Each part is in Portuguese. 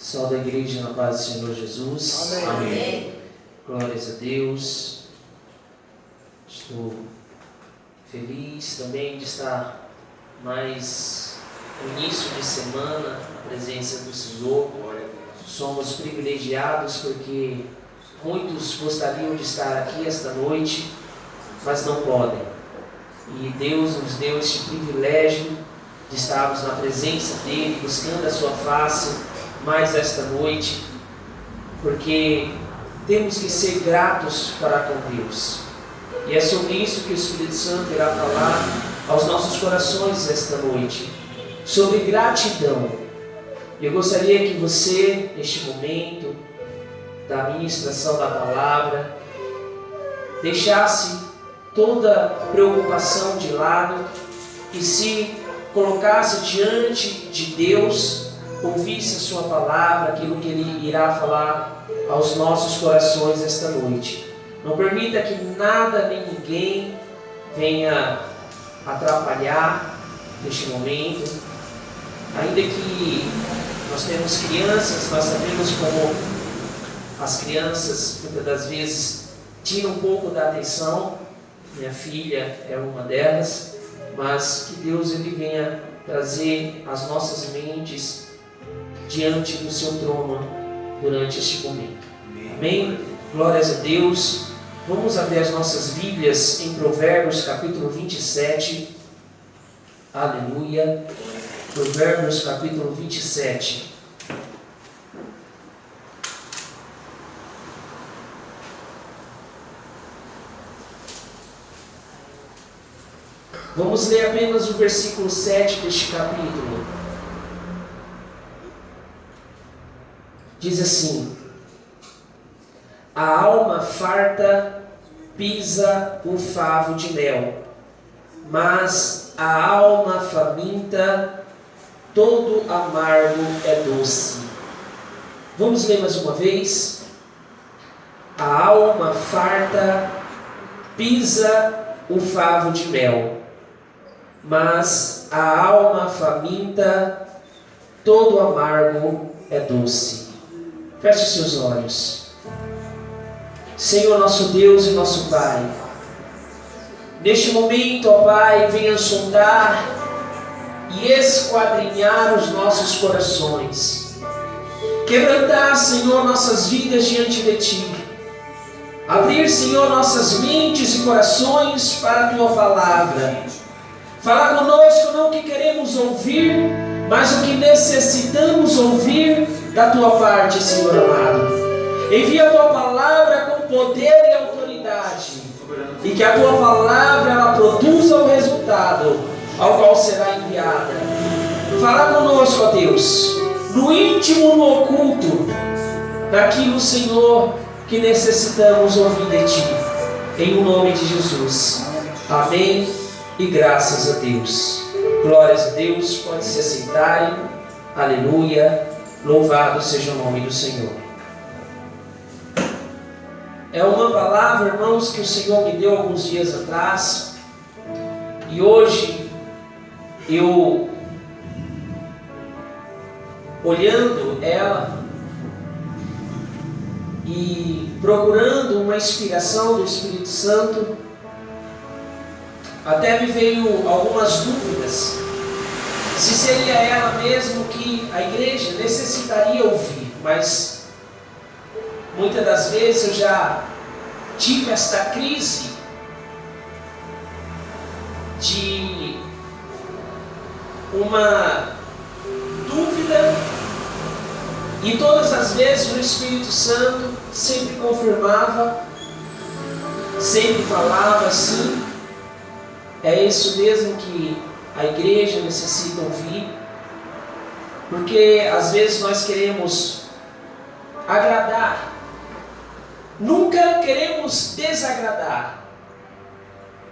Salve a igreja na paz do Senhor Jesus. Amém. Amém. Glórias a Deus. Estou feliz também de estar mais no início de semana na presença do Senhor. Somos privilegiados porque muitos gostariam de estar aqui esta noite, mas não podem. E Deus nos deu este privilégio de estarmos na presença dEle, buscando a sua face mais esta noite, porque temos que ser gratos para com Deus. E é sobre isso que o Espírito Santo irá falar aos nossos corações esta noite, sobre gratidão. Eu gostaria que você, neste momento da ministração da palavra, deixasse toda preocupação de lado e se colocasse diante de Deus, ouvisse a sua palavra, aquilo que Ele irá falar aos nossos corações esta noite. Não permita que nada nem ninguém venha atrapalhar neste momento. Ainda que nós temos crianças, nós sabemos como as crianças muitas das vezes tiram um pouco da atenção. Minha filha é uma delas, mas que Deus Ele venha trazer as nossas mentes diante do seu trono durante este momento. Amém? Glórias a Deus. Vamos abrir as nossas Bíblias em Provérbios capítulo 27. Aleluia. Provérbios capítulo 27. Vamos ler apenas o versículo 7 deste capítulo. Diz assim: a alma farta pisa o favo de mel, mas a alma faminta, todo amargo é doce. Vamos ler mais uma vez? A alma farta pisa o favo de mel, mas a alma faminta, todo amargo é doce. Feche seus olhos. Senhor nosso Deus e nosso Pai, neste momento, ó Pai, venha sondar e esquadrinhar os nossos corações, quebrantar, Senhor, nossas vidas diante de Ti, abrir, Senhor, nossas mentes e corações para a Tua palavra. Falar conosco não o que queremos ouvir, mas o que necessitamos ouvir da Tua parte, Senhor amado. Envia a Tua palavra com poder e autoridade, e que a Tua palavra ela produza o resultado ao qual será enviada. Fala conosco, ó Deus, no íntimo, no oculto, daquilo, Senhor, que necessitamos ouvir de Ti, em o nome de Jesus. Amém e graças a Deus. Glórias a Deus, pode se assentarem. Aleluia, louvado seja o nome do Senhor. É uma palavra, irmãos, que o Senhor me deu alguns dias atrás, e hoje eu, olhando ela e procurando uma inspiração do Espírito Santo, até me veio algumas dúvidas se seria ela mesmo que a igreja necessitaria ouvir, mas muitas das vezes eu já tive esta crise de uma dúvida, e todas as vezes o Espírito Santo sempre confirmava, sempre falava assim: é isso mesmo que a igreja necessita ouvir. Porque às vezes nós queremos agradar, nunca queremos desagradar,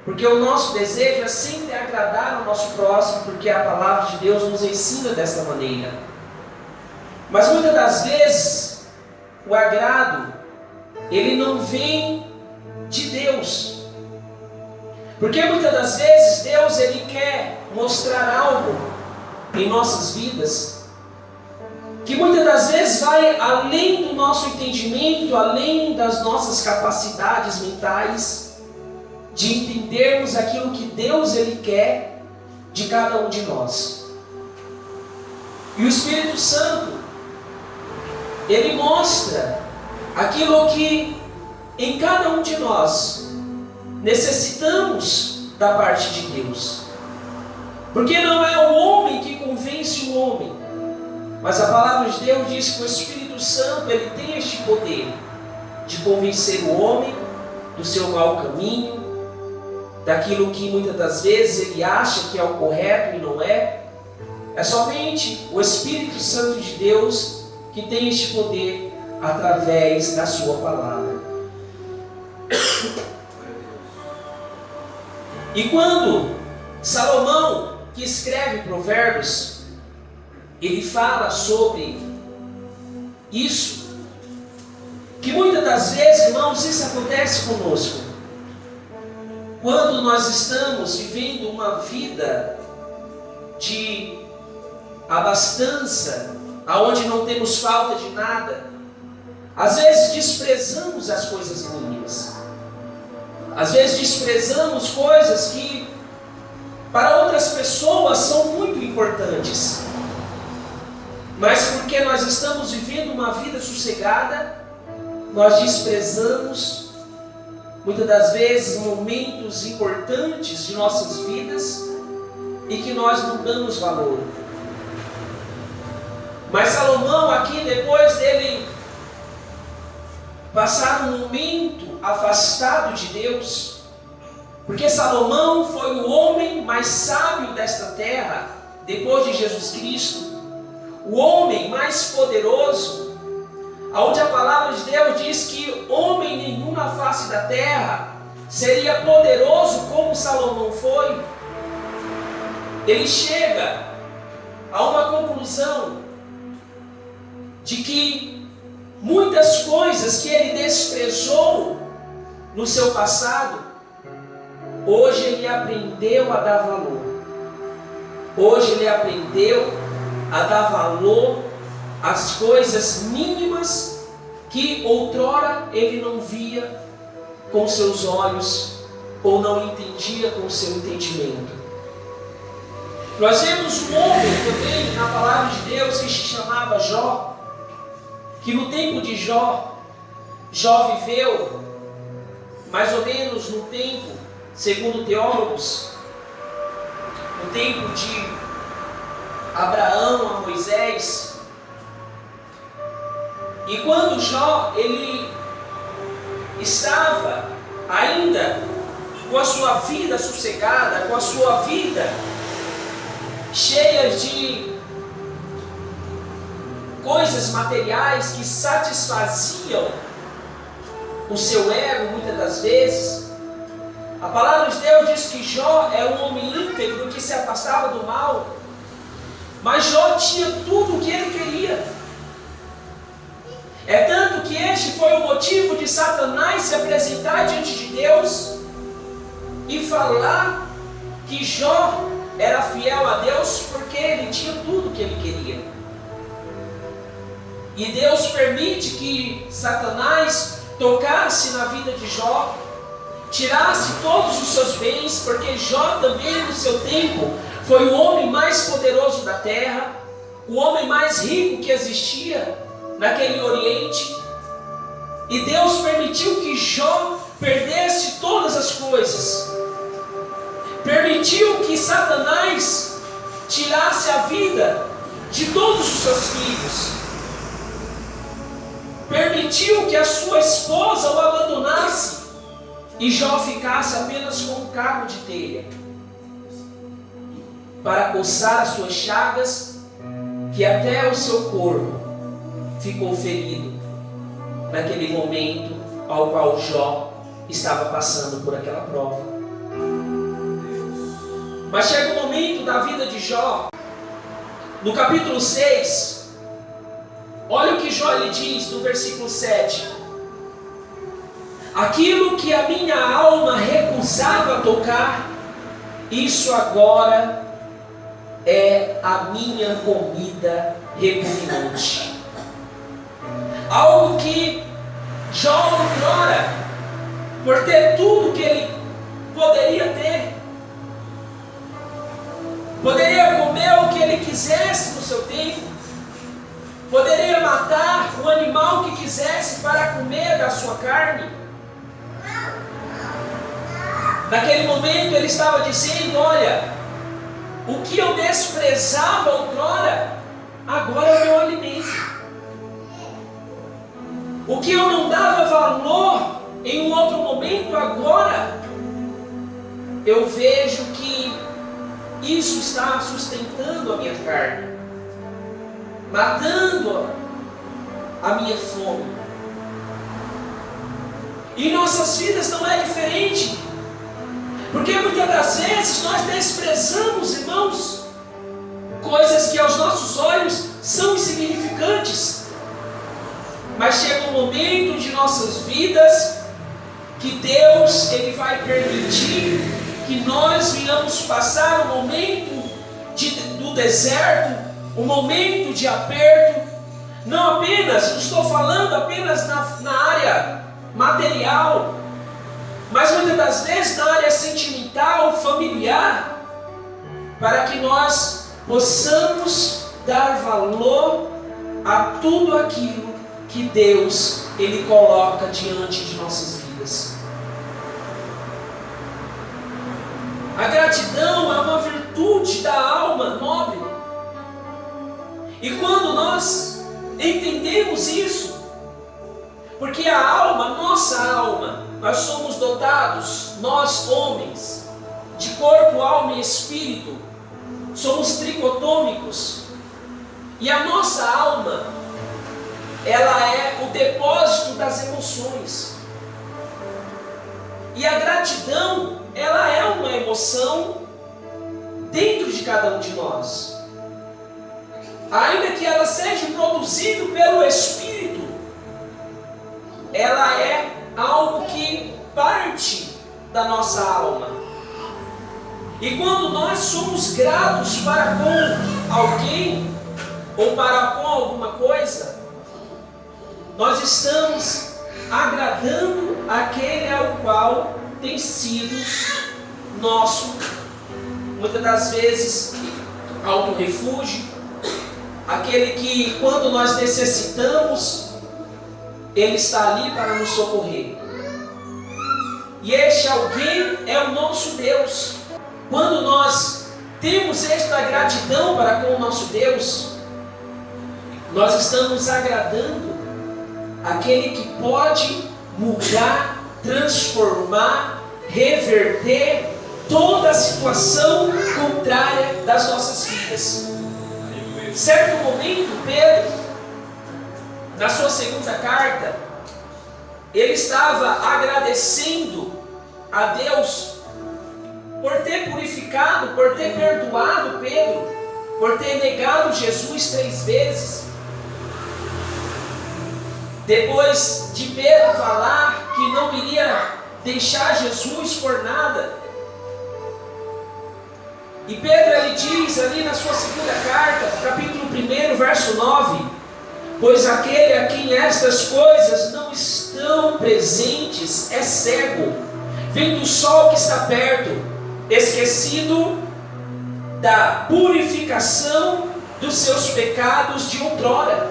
porque o nosso desejo é sempre agradar ao nosso próximo, porque a palavra de Deus nos ensina desta maneira. Mas muitas das vezes o agrado ele não vem de Deus, porque muitas das vezes Deus ele quer mostrar algo em nossas vidas que muitas das vezes vai além do nosso entendimento, além das nossas capacidades mentais, de entendermos aquilo que Deus Ele quer de cada um de nós. E o Espírito Santo, Ele mostra aquilo que em cada um de nós necessitamos da parte de Deus. Porque não é o homem que convence o homem, mas a palavra de Deus diz que o Espírito Santo ele tem este poder de convencer o homem do seu mau caminho, daquilo que muitas das vezes ele acha que é o correto e não é. É somente o Espírito Santo de Deus que tem este poder através da sua palavra. E quando Salomão, que escreve Provérbios, ele fala sobre isso, que muitas das vezes, irmãos, isso acontece conosco. Quando nós estamos vivendo uma vida de abastança, aonde não temos falta de nada, às vezes desprezamos as coisas mínimas. Às vezes desprezamos coisas que para outras pessoas são muito importantes. Mas porque nós estamos vivendo uma vida sossegada, nós desprezamos muitas das vezes momentos importantes de nossas vidas e que nós não damos valor. Mas Salomão aqui, depois dele passar um momento afastado de Deus, porque Salomão foi o homem mais sábio desta terra, depois de Jesus Cristo, o homem mais poderoso, onde a palavra de Deus diz que homem nenhum na face da terra seria poderoso como Salomão foi. Ele chega a uma conclusão de que muitas coisas que ele desprezou no seu passado, hoje ele aprendeu a dar valor. Hoje ele aprendeu a dar valor às coisas mínimas que outrora ele não via com seus olhos ou não entendia com o seu entendimento. Nós vemos um homem também na palavra de Deus que se chamava Jó, que no tempo de Jó, Jó viveu mais ou menos no tempo, segundo teólogos, no tempo de Abraão a Moisés. E quando Jó ele estava ainda com a sua vida sossegada, com a sua vida cheia de coisas materiais que satisfaziam o seu ego muitas das vezes, a palavra de Deus diz que Jó é um homem íntegro que se afastava do mal, mas Jó tinha tudo o que ele queria. É tanto que este foi o motivo de Satanás se apresentar diante de Deus e falar que Jó era fiel a Deus porque ele tinha tudo o que ele queria. E Deus permite que Satanás tocasse na vida de Jó, tirasse todos os seus bens, porque Jó também no seu tempo foi o homem mais poderoso da terra, o homem mais rico que existia naquele Oriente. E Deus permitiu que Jó perdesse todas as coisas, permitiu que Satanás tirasse a vida de todos os seus filhos, permitiu que a sua esposa o abandonasse e Jó ficasse apenas com um cabo de telha para coçar as suas chagas, que até o seu corpo ficou ferido naquele momento ao qual Jó estava passando por aquela prova. Mas chega um momento da vida de Jó, no capítulo 6, olha o que Jó lhe diz no versículo 7. Aquilo que a minha alma recusava tocar, isso agora é a minha comida repugnante. Algo que Jó outrora, por ter tudo que ele poderia ter, poderia comer o que ele quisesse no seu tempo, poderia matar o animal que quisesse para comer da sua carne. Naquele momento ele estava dizendo: olha, o que eu desprezava outrora, agora é o meu alimento. O que eu não dava valor em um outro momento, agora eu vejo que isso está sustentando a minha carne, matando a minha fome. E nossas vidas não é diferente, porque muitas das vezes nós desprezamos, irmãos, coisas que aos nossos olhos são insignificantes, mas chega um momento de nossas vidas que Deus ele vai permitir que nós venhamos passar um momento do deserto, um momento de aperto. Não apenas, não estou falando apenas na área material, mas muitas das vezes na área sentimental, familiar, para que nós possamos dar valor a tudo aquilo que Deus ele coloca diante de nossas vidas. A gratidão é uma virtude da alma nobre. E quando nós entendemos isso, porque a alma, nossa alma, nós somos dotados, nós homens, de corpo, alma e espírito, somos tricotômicos, e a nossa alma, ela é o depósito das emoções. E a gratidão, ela é uma emoção dentro de cada um de nós. Ainda que ela seja produzida pelo Espírito, ela é algo que parte da nossa alma. E quando nós somos gratos para com alguém, ou para com alguma coisa, nós estamos agradando aquele ao qual tem sido nosso, muitas das vezes, algum refúgio, aquele que quando nós necessitamos, ele está ali para nos socorrer. E este alguém é o nosso Deus. Quando nós temos esta gratidão para com o nosso Deus, nós estamos agradando aquele que pode mudar, transformar, reverter toda a situação contrária das nossas vidas. Certo momento, Pedro, na sua segunda carta, ele estava agradecendo a Deus por ter purificado, por ter perdoado Pedro, por ter negado Jesus 3 vezes. Depois de Pedro falar que não iria deixar Jesus por nada, e Pedro ele diz ali na sua segunda carta, capítulo 1, verso 9: pois aquele a quem estas coisas não estão presentes é cego, vendo o sol que está perto, esquecido da purificação dos seus pecados de outrora.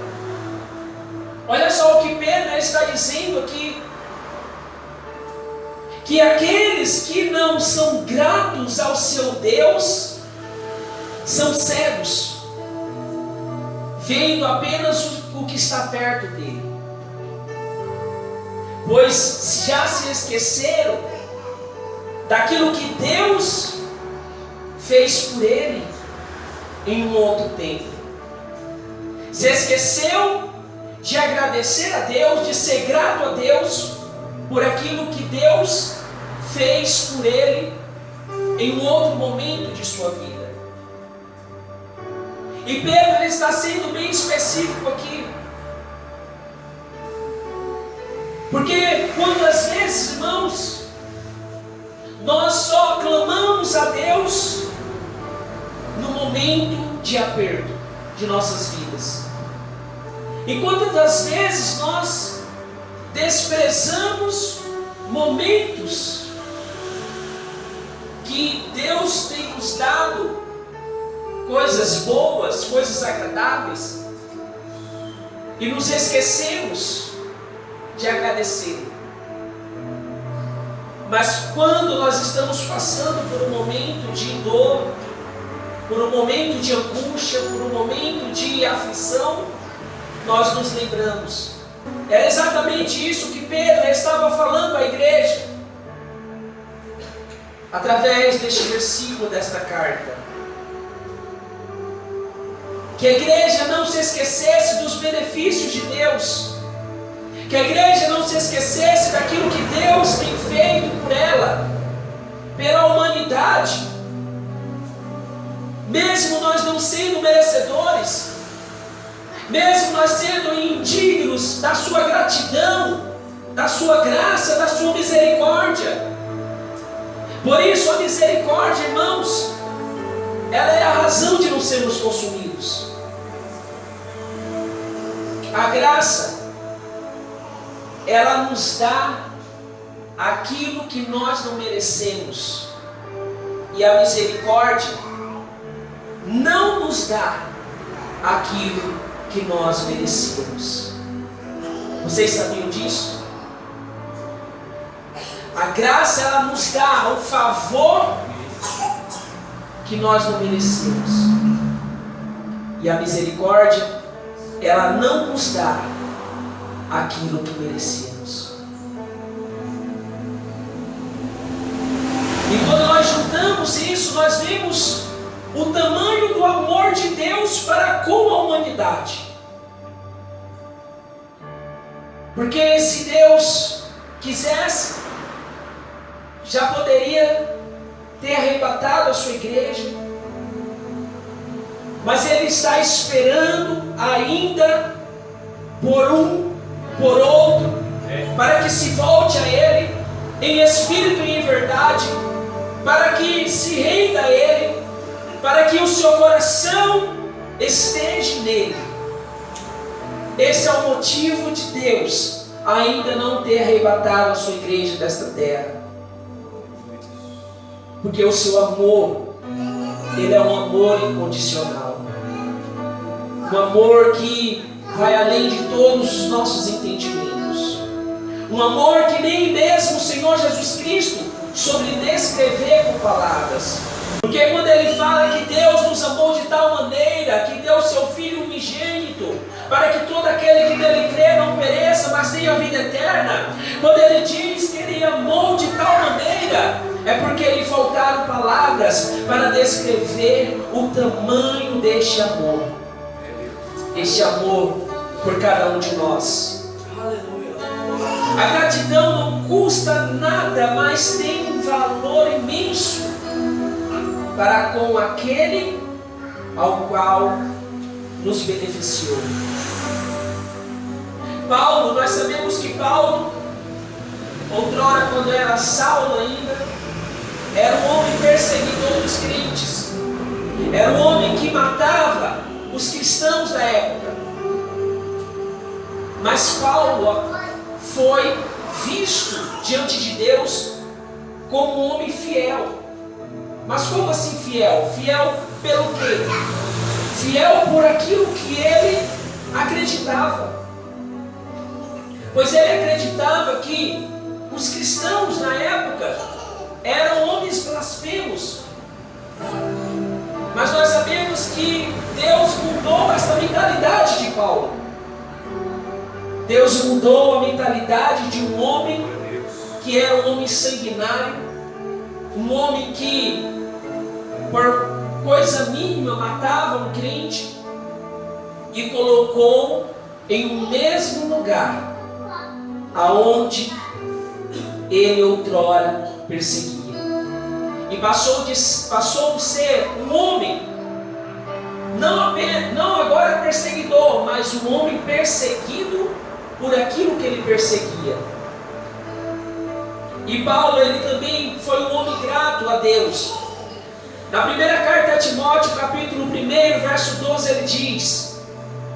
Olha só o que Pedro está dizendo aqui, que aqueles que não são gratos ao seu Deus são cegos, vendo apenas o que está perto dele, pois já se esqueceram daquilo que Deus fez por ele em um outro tempo. Se esqueceu de agradecer a Deus, de ser grato a Deus por aquilo que Deus fez por ele em um outro momento de sua vida. E Pedro ele está sendo bem específico aqui, porque quantas vezes, irmãos, nós só clamamos a Deus no momento de aperto de nossas vidas. E quantas das vezes nós desprezamos momentos que Deus tem nos dado, coisas boas, coisas agradáveis, e nos esquecemos de agradecer. Mas quando nós estamos passando por um momento de dor, por um momento de angústia, por um momento de aflição, nós nos lembramos. Era exatamente isso que Pedro estava falando à igreja, através deste versículo desta carta. Que a igreja não se esquecesse dos benefícios de Deus, que a igreja não se esquecesse daquilo que Deus tem feito por ela, pela humanidade, mesmo nós não sendo merecedores, mesmo nós sendo indignos da sua gratidão, da sua graça, da sua misericórdia. Por isso a misericórdia, irmãos, ela é a razão de não sermos consumidos. A graça, ela nos dá aquilo que nós não merecemos, e a misericórdia não nos dá aquilo que nós merecemos. Vocês sabiam disso? A graça, ela nos dá o favor que nós não merecemos, e a misericórdia, ela não nos dá aquilo que merecemos. E quando nós juntamos isso, nós vemos o tamanho do amor de Deus para com a humanidade. Porque se Deus quisesse, já poderia ter arrebatado a sua igreja, mas Ele está esperando ainda por um, por outro, para que se volte a Ele em espírito e em verdade, para que se renda a Ele, para que o seu coração esteja nele. Esse é o motivo de Deus ainda não ter arrebatado a sua igreja desta terra, porque o seu amor, ele é um amor incondicional, um amor que vai além de todos os nossos entendimentos, um amor que nem mesmo o Senhor Jesus Cristo soube descrever com palavras. Porque quando Ele fala que Deus nos amou de tal maneira, que deu seu Filho unigênito, para que todo aquele que nele crê não pereça, mas tenha a vida eterna, quando Ele diz que Ele amou de tal maneira, é porque lhe faltaram palavras para descrever o tamanho deste amor. Este amor por cada um de nós. A gratidão não custa nada, mas tem um valor imenso para com aquele ao qual nos beneficiou. Paulo, nós sabemos que Paulo, outrora quando era Saulo ainda, era um homem perseguidor dos crentes, era um homem que matava os cristãos da época. Mas Paulo foi visto diante de Deus como um homem fiel. Mas como assim fiel? Fiel pelo quê? Fiel por aquilo que ele acreditava. Pois ele acreditava que os cristãos na época eram homens blasfemos. Mas nós sabemos que Deus mudou esta mentalidade de Paulo. Deus mudou a mentalidade de um homem que era um homem sanguinário, um homem que por coisa mínima matava um crente, e colocou em um mesmo lugar aonde ele outrora perseguia. E passou de ser um homem, não agora perseguidor, mas um homem perseguido por aquilo que ele perseguia. E Paulo, ele também foi um homem grato a Deus. Na primeira carta a Timóteo, capítulo 1, verso 12, ele diz: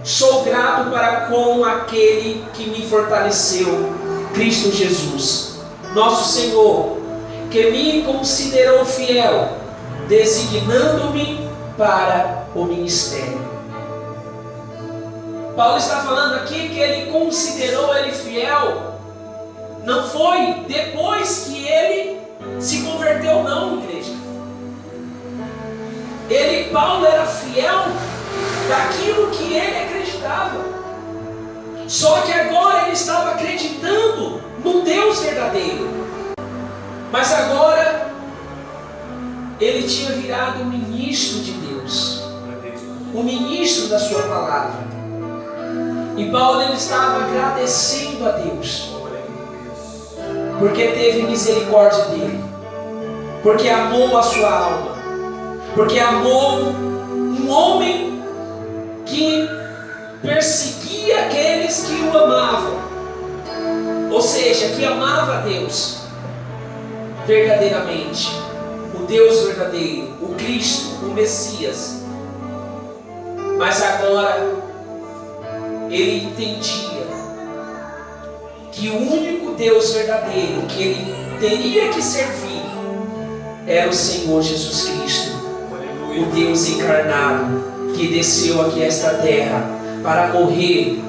sou grato para com aquele que me fortaleceu, Cristo Jesus, nosso Senhor, que me considerou fiel, designando-me para o ministério. Paulo está falando aqui que ele considerou ele fiel, não foi depois que ele se converteu, não, igreja. Paulo era fiel daquilo que ele acreditava. Só que agora ele estava acreditando no Deus verdadeiro. Mas agora ele tinha virado um ministro de Deus, um ministro da sua palavra. E Paulo ele estava agradecendo a Deus, porque teve misericórdia dele, porque amou a sua alma, porque amou um homem que perseguia aqueles que o amavam, ou seja, que amava a Deus verdadeiramente, o Deus verdadeiro, o Cristo, o Messias. Mas agora ele entendia que o único Deus verdadeiro que ele teria que servir era o Senhor Jesus Cristo, o Deus encarnado que desceu aqui a esta terra para morrer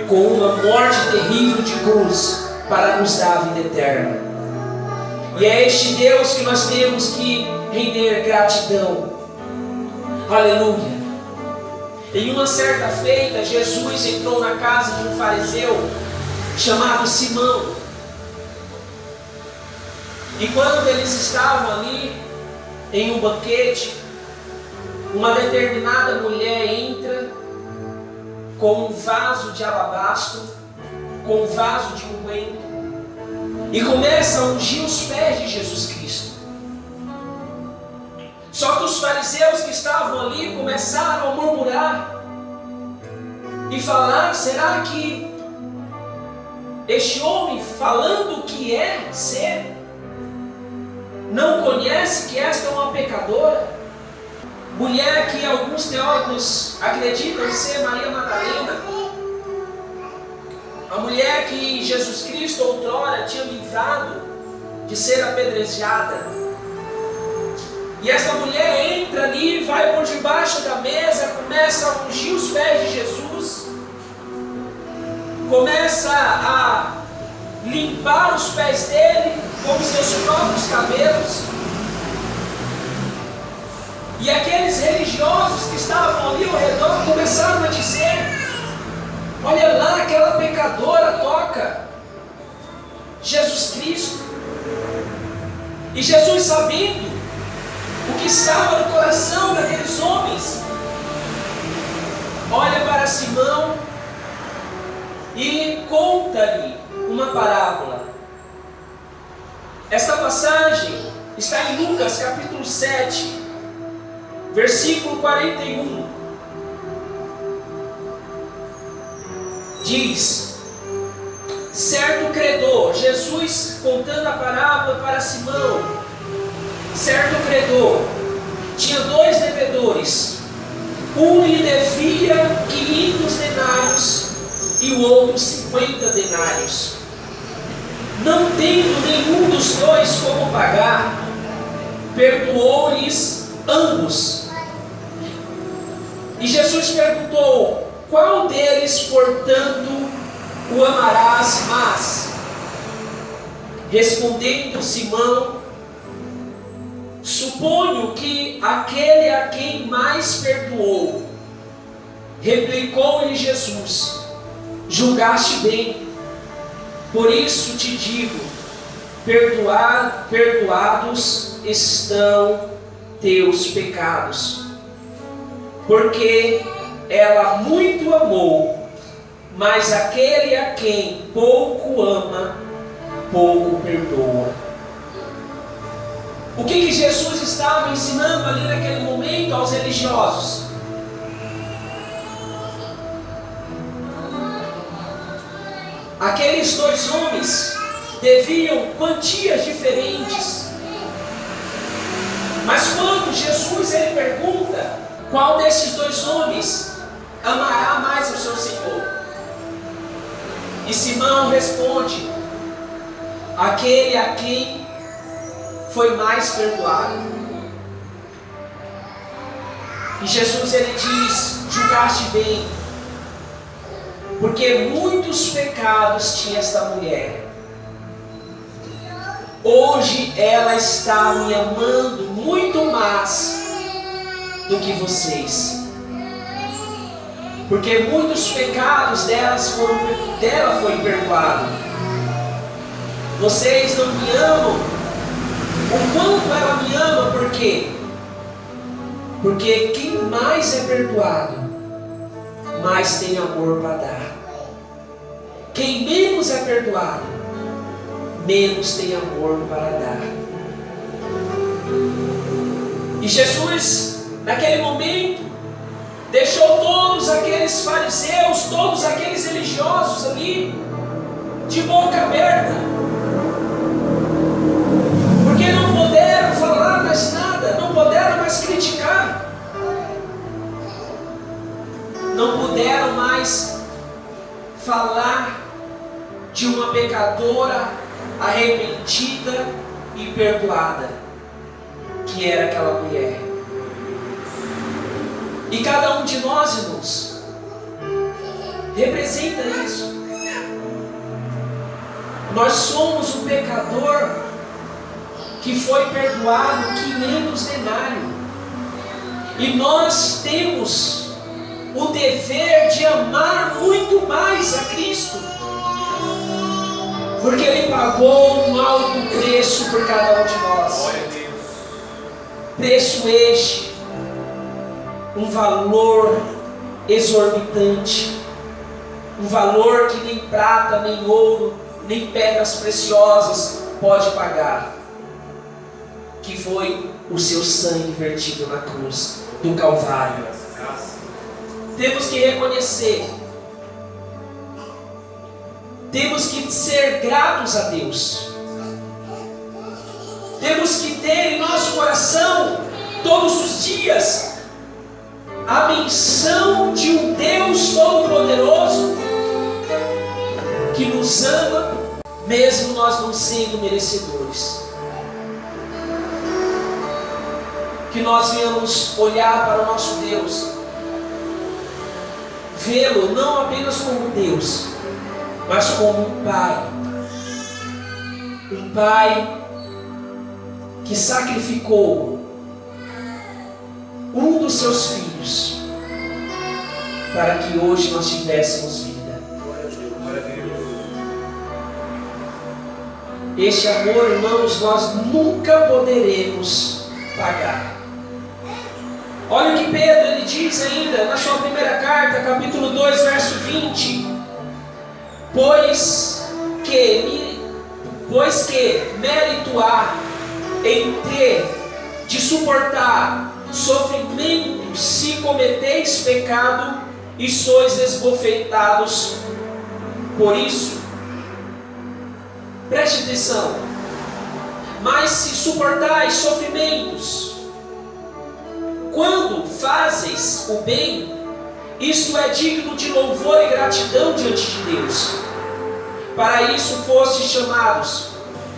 com uma morte terrível de cruz para nos dar a vida eterna. E é este Deus que nós temos que render gratidão. Aleluia. Em uma certa feita, Jesus entrou na casa de um fariseu chamado Simão. E quando eles estavam ali em um banquete, uma determinada mulher entra com um vaso de alabastro, com um vaso de unguento, e começa a ungir os pés de Jesus Cristo. Só que os fariseus que estavam ali começaram a murmurar e falar: será que este homem, falando que é ser, não conhece que esta é uma pecadora? Mulher que alguns teólogos acreditam ser Maria Madalena, a mulher que Jesus Cristo outrora tinha livrado de ser apedrejada. E essa mulher entra ali, vai por debaixo da mesa, começa a ungir os pés de Jesus, começa a limpar os pés dele com seus próprios cabelos. E aqueles religiosos que estavam ali ao redor começaram a dizer: olha lá, aquela pecadora toca Jesus Cristo. E Jesus, sabendo o que estava no coração daqueles homens, olha para Simão e conta-lhe uma parábola. Esta passagem está em Lucas capítulo 7, versículo 41. Diz: certo credor, Jesus contando a parábola para Simão, certo credor tinha 2 devedores. Um lhe devia 500 denários e o outro 50 denários. Não tendo nenhum dos 2 como pagar, perdoou-lhes ambos. E Jesus perguntou: qual deles, portanto, o amarás mais? Respondendo Simão: suponho que aquele a quem mais perdoou. Replicou-lhe Jesus: julgaste bem. Por isso te digo, perdoados estão teus pecados. Porque ela muito amou, mas aquele a quem pouco ama, pouco perdoa. O que Jesus estava ensinando ali naquele momento aos religiosos? Aqueles 2 homens deviam quantias diferentes. Mas quando Jesus ele pergunta qual desses 2 homens amará mais o seu Senhor? E Simão responde: aquele a quem foi mais perdoado. E Jesus ele diz: julgaste bem, porque muitos pecados tinha esta mulher. Hoje ela está me amando muito mais do que vocês. Porque muitos pecados dela foi perdoado. Vocês não me amam o quanto ela me ama. Por quê? Porque quem mais é perdoado, mais tem amor para dar. Quem menos é perdoado, menos tem amor para dar. E Jesus, naquele momento, deixou todos aqueles fariseus, todos aqueles religiosos ali, de boca aberta, porque não puderam falar mais nada, não puderam mais criticar, não puderam mais falar de uma pecadora arrependida e perdoada, que era aquela mulher. E cada um de nós, irmãos, representa isso. Nós somos um pecador que foi perdoado 500 denários. E nós temos o dever de amar muito mais a Cristo, porque Ele pagou um alto preço por cada um de nós. Preço este, um valor exorbitante, um valor que nem prata, nem ouro, nem pedras preciosas pode pagar, que foi o seu sangue vertido na cruz do Calvário. Temos que reconhecer, temos que ser gratos a Deus, temos que ter em nosso coração todos os dias a menção de um Deus Todo-Poderoso que nos ama, mesmo nós não sendo merecedores. Que nós venhamos olhar para o nosso Deus, vê-lo não apenas como Deus, mas como um Pai. Um Pai que sacrificou um dos seus filhos para que hoje nós tivéssemos vida. Este amor, irmãos, nós nunca poderemos pagar. Olha o que Pedro ele diz ainda na sua primeira carta, capítulo 2, verso 20. Pois que mérito há em ter de suportar sofrimento se cometeis pecado e sois esbofeteados por isso? Preste atenção. Mas se suportais sofrimentos quando fazes o bem, isto é digno de louvor e gratidão diante de Deus. Para isso fostes chamados,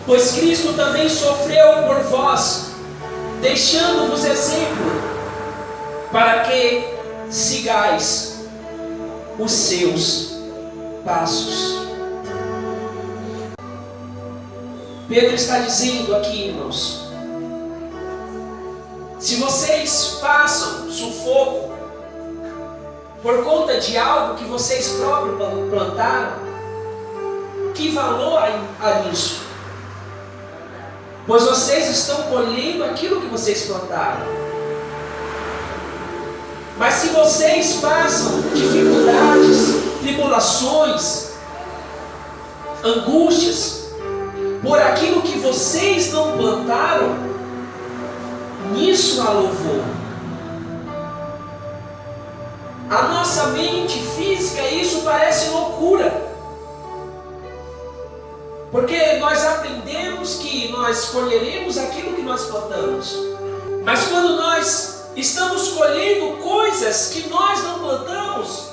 pois Cristo também sofreu por vós, deixando-vos exemplo, para que sigais os seus passos. Pedro está dizendo aqui, irmãos, se vocês passam sufoco por conta de algo que vocês próprios plantaram, que valor há nisso? Pois vocês estão colhendo aquilo que vocês plantaram. Mas se vocês passam dificuldades, tribulações, angústias, por aquilo que vocês não plantaram, nisso há louvor. A nossa mente física, isso parece loucura, porque nós aprendemos que nós colheremos aquilo que nós plantamos. Mas quando nós estamos colhendo coisas que nós não plantamos.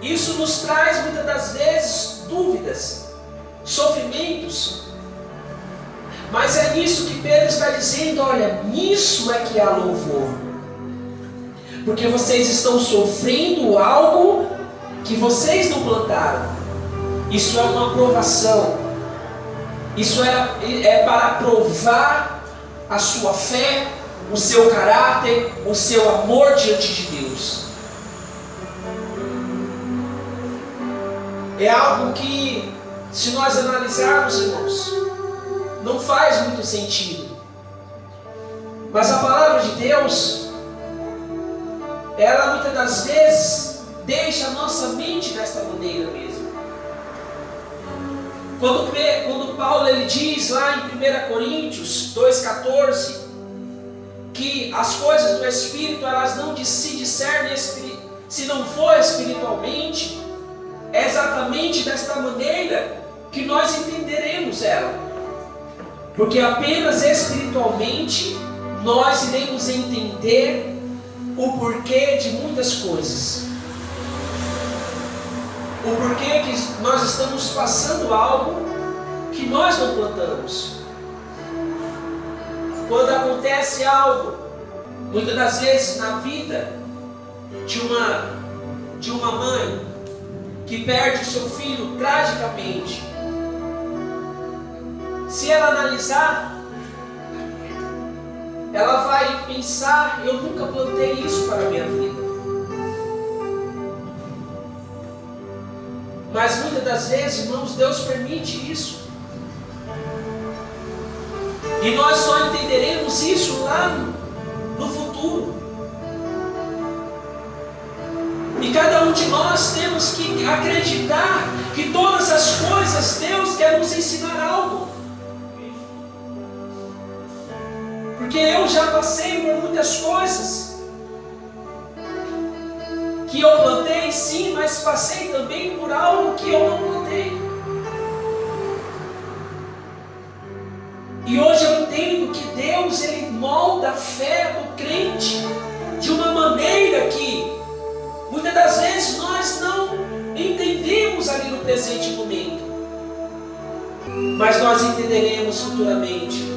Isso nos traz muitas das vezes dúvidas, sofrimentos. Mas é nisso que Pedro está dizendo: olha, nisso é que há louvor. Porque vocês estão sofrendo algo que vocês não plantaram. Isso é uma provação. Isso é para provar a sua fé, o seu caráter, o seu amor diante de Deus. É algo que, se nós analisarmos, irmãos, não faz muito sentido. Mas a palavra de Deus, ela muitas das vezes deixa a nossa mente desta maneira mesmo. Quando Paulo ele diz lá em 1 Coríntios 2,14 que as coisas do Espírito elas não se discernem se não for espiritualmente, é exatamente desta maneira que nós entenderemos ela. Porque apenas espiritualmente nós iremos entender o porquê de muitas coisas. O porquê que nós estamos passando algo que nós não plantamos. Quando acontece algo, muitas das vezes na vida de uma mãe que perde o seu filho tragicamente, se ela analisar, ela vai pensar: eu nunca plantei isso para a minha vida. Mas muitas das vezes, irmãos, Deus permite isso. E nós só entenderemos isso lá no futuro. E cada um de nós temos que acreditar que todas as coisas Deus quer nos ensinar algo. Porque eu já passei por muitas coisas que eu plantei, sim, mas passei também por algo que eu não plantei. E hoje eu entendo que Deus ele molda a fé do crente de uma maneira que muitas das vezes nós não entendemos ali no presente momento, mas nós entenderemos futuramente.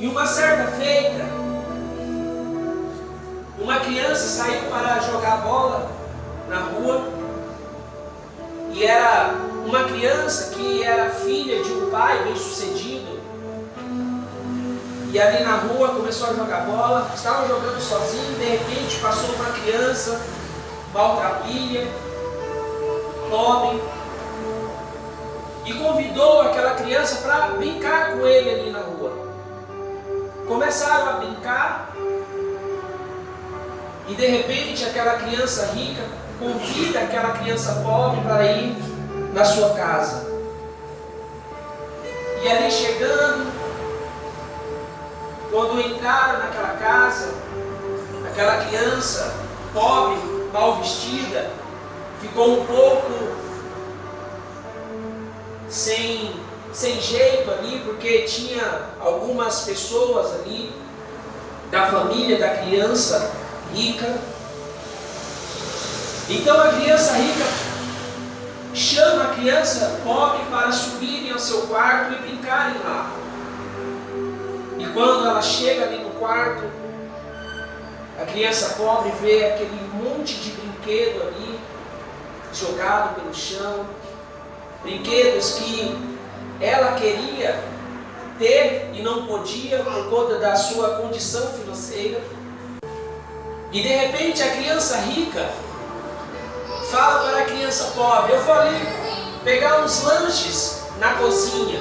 E uma certa feita, uma criança saiu para jogar bola na rua, e era uma criança que era filha de um pai bem sucedido, e ali na rua começou a jogar bola, estava jogando sozinho, de repente passou uma criança maltrapilha, pobre, e convidou aquela criança para brincar com ele ali na rua. Começaram a brincar, e de repente aquela criança rica convida aquela criança pobre para ir na sua casa. E ali chegando, quando entraram naquela casa, aquela criança pobre, mal vestida, ficou um pouco sem jeito ali, porque tinha algumas pessoas ali da família da criança rica. Então a criança rica chama a criança pobre para subirem ao seu quarto e brincarem lá. E quando ela chega ali no quarto, a criança pobre vê aquele monte de brinquedo ali jogado pelo chão, brinquedos que ela queria ter e não podia por conta da sua condição financeira. E de repente a criança rica fala para a criança pobre: eu vou ali pegar uns lanches na cozinha.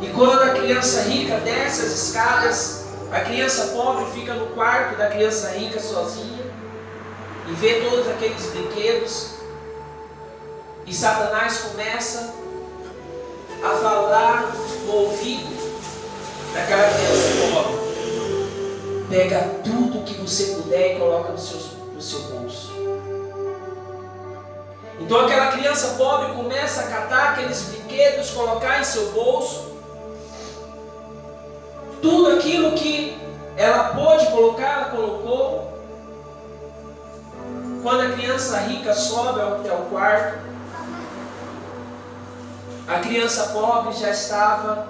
E quando a criança rica desce as escadas, a criança pobre fica no quarto da criança rica sozinha e vê todos aqueles brinquedos. E Satanás começa a falar no ouvido daquela criança pobre: pega tudo que você puder e coloca no seu bolso. Então aquela criança pobre começa a catar aqueles brinquedos, colocar em seu bolso, tudo aquilo que ela pôde colocar, ela colocou. Quando a criança rica sobe até o quarto, a criança pobre já estava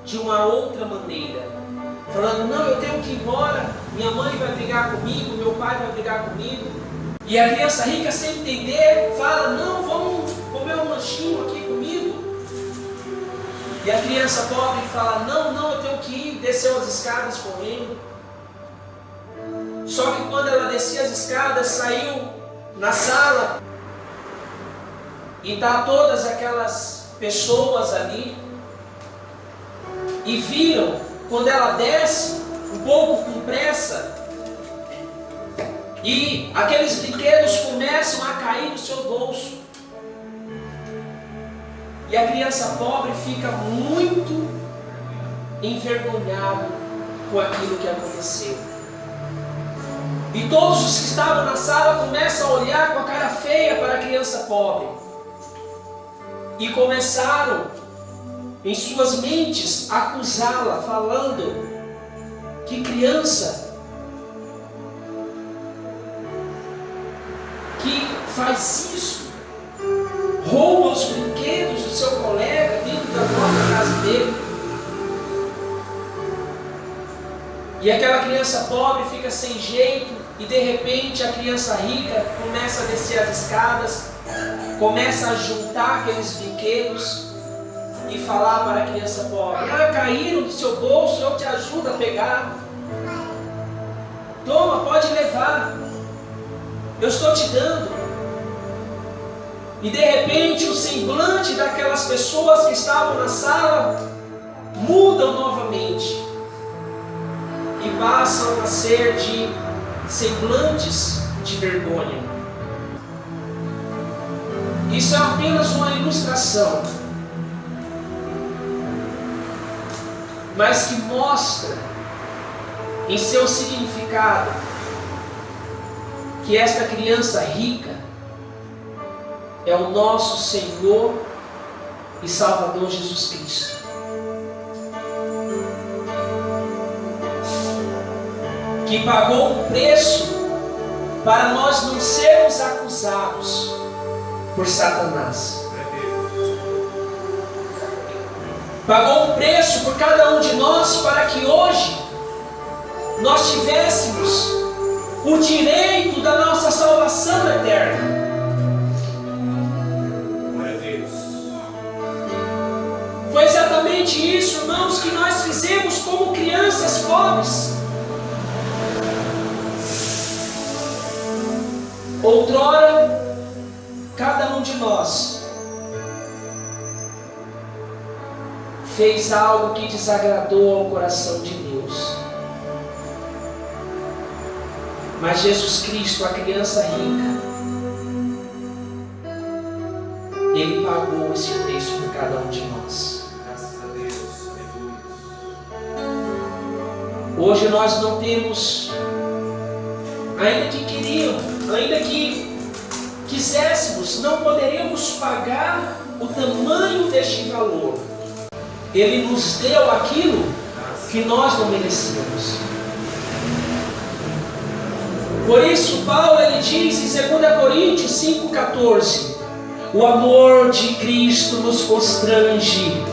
de uma outra maneira, falando: não, eu tenho que ir embora, minha mãe vai brigar comigo, meu pai vai brigar comigo. E a criança rica, sem entender, fala: não, vamos comer um lanchinho aqui comigo. E a criança pobre fala: não, eu tenho que ir, desceu as escadas correndo. Só que quando ela descia as escadas, saiu na sala e está todas aquelas pessoas ali, e viram, quando ela desce, um pouco com pressa, e aqueles brinquedos começam a cair do seu bolso. E a criança pobre fica muito envergonhada com aquilo que aconteceu. E todos os que estavam na sala começam a olhar com a cara feia para a criança pobre. E começaram, em suas mentes, a acusá-la, falando: que criança que faz isso, rouba os brinquedos do seu colega dentro da própria casa dele. E aquela criança pobre fica sem jeito, e de repente a criança rica começa a descer as escadas, começa a juntar aqueles brinquedos e falar para a criança pobre: ah, caíram do seu bolso, eu te ajudo a pegar. Toma, pode levar, eu estou te dando. E de repente o semblante daquelas pessoas que estavam na sala mudam novamente e passam a ser de semblantes de vergonha. Isso é apenas uma ilustração, mas que mostra em seu significado que esta criança rica é o nosso Senhor e Salvador Jesus Cristo. Que pagou um preço para nós não sermos acusados por Satanás. Pagou um preço por cada um de nós para que hoje nós tivéssemos o direito da nossa salvação eterna. Foi exatamente isso, irmãos, que nós fizemos como crianças pobres. Outrora, cada um de nós fez algo que desagradou ao coração de Deus. Mas Jesus Cristo, a criança rica, Ele pagou esse preço por cada um de nós. Graças a Deus. Hoje nós não temos, ainda que quiséssemos, não poderíamos pagar o tamanho deste valor. Ele nos deu aquilo que nós não merecíamos. Por isso Paulo ele diz em 2 Coríntios 5,14: o amor de Cristo nos constrange,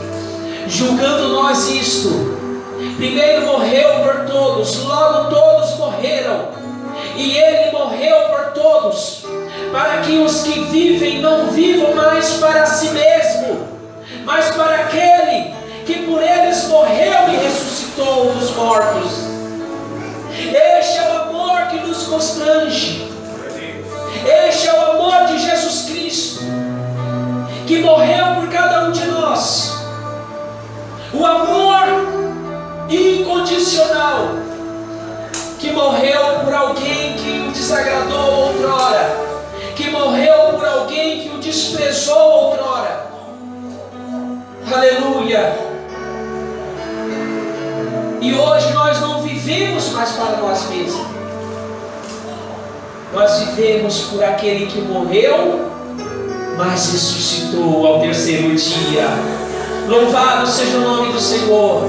julgando nós isto: primeiro morreu por todos, logo todos morreram, e Ele morreu por todos, para que os que vivem não vivam mais para si mesmo, mas para aquele que por eles morreu e ressuscitou dos mortos. Este é o amor que nos constrange. Este é o amor de Jesus Cristo, que morreu por cada um de nós. O amor incondicional, que morreu por alguém que o desagradou outrora, que morreu por alguém que o desprezou outrora. Aleluia! E hoje nós não vivemos mais para nós mesmos. Nós vivemos por aquele que morreu, mas ressuscitou ao terceiro dia. Louvado seja o nome do Senhor.